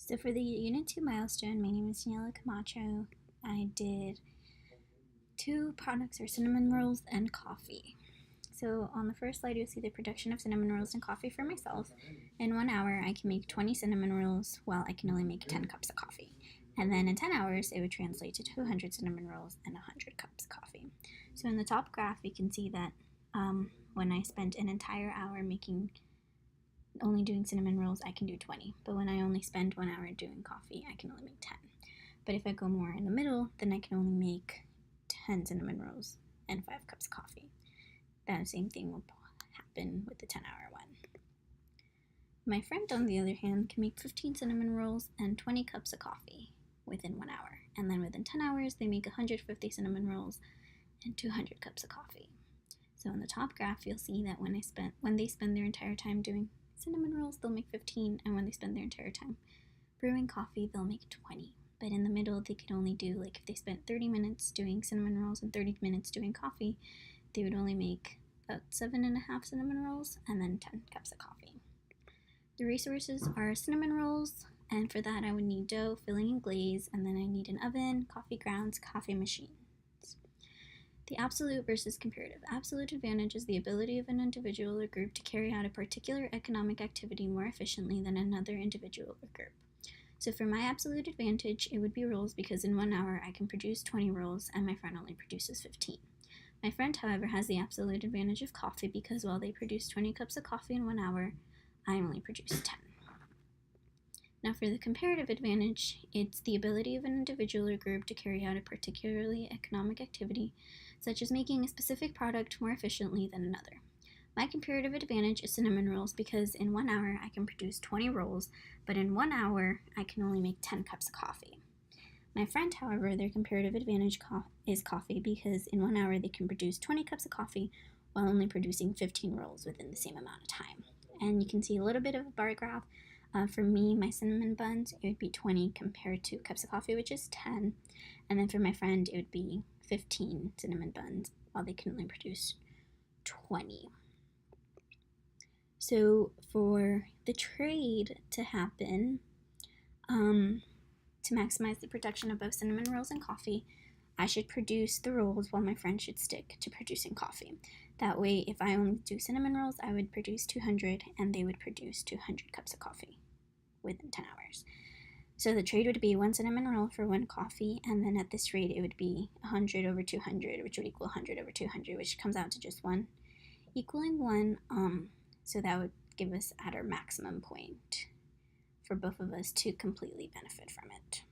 So for the Unit 2 milestone, my name is Daniela Camacho. I did 2 products or cinnamon rolls and coffee. So on the first slide, you'll see the production of cinnamon rolls and coffee for myself. In 1 hour, I can make 20 cinnamon rolls while I can only make 10 cups of coffee. And then in 10 hours, it would translate to 200 cinnamon rolls and 100 cups of coffee. So in the top graph, you can see that when I spent an entire hour only doing cinnamon rolls, I can do 20. But when I only spend 1 hour doing coffee, I can only make 10. But if I go more in the middle, then I can only make 10 cinnamon rolls and 5 cups of coffee. That same thing will happen with the 10-hour one. My friend, on the other hand, can make 15 cinnamon rolls and 20 cups of coffee within 1 hour. And then within 10 hours, they make 150 cinnamon rolls and 200 cups of coffee. So in the top graph, you'll see that when they spend their entire time doing cinnamon rolls, they'll make 15, and when they spend their entire time brewing coffee, they'll make 20. But in the middle, they could only do, if they spent 30 minutes doing cinnamon rolls and 30 minutes doing coffee, they would only make about 7.5 cinnamon rolls and then 10 cups of coffee. The resources are cinnamon rolls, and for that I would need dough, filling, and glaze, and then I need an oven, coffee grounds, coffee machine. The absolute versus comparative. Absolute advantage is the ability of an individual or group to carry out a particular economic activity more efficiently than another individual or group. So for my absolute advantage, it would be rolls, because in 1 hour I can produce 20 rolls and my friend only produces 15. My friend, however, has the absolute advantage of coffee, because while they produce 20 cups of coffee in 1 hour, I only produce 10. Now for the comparative advantage, it's the ability of an individual or group to carry out a particularly economic activity, such as making a specific product more efficiently than another. My comparative advantage is cinnamon rolls, because in 1 hour I can produce 20 rolls, but in 1 hour I can only make 10 cups of coffee. My friend, however, their comparative advantage is coffee, because in 1 hour they can produce 20 cups of coffee while only producing 15 rolls within the same amount of time. And you can see a little bit of a bar graph. For me, my cinnamon buns, it would be 20 compared to cups of coffee, which is 10. And then for my friend, it would be 15 cinnamon buns, while they can only produce 20. So for the trade to happen, to maximize the production of both cinnamon rolls and coffee, I should produce the rolls while my friend should stick to producing coffee. That way, if I only do cinnamon rolls, I would produce 200 and they would produce 200 cups of coffee within 10 hours. So the trade would be 1 cinnamon roll for 1 coffee, and then at this rate it would be 100 over 200, which would equal 100 over 200, which comes out to just 1 equaling 1. So that would give us at our maximum point for both of us to completely benefit from it.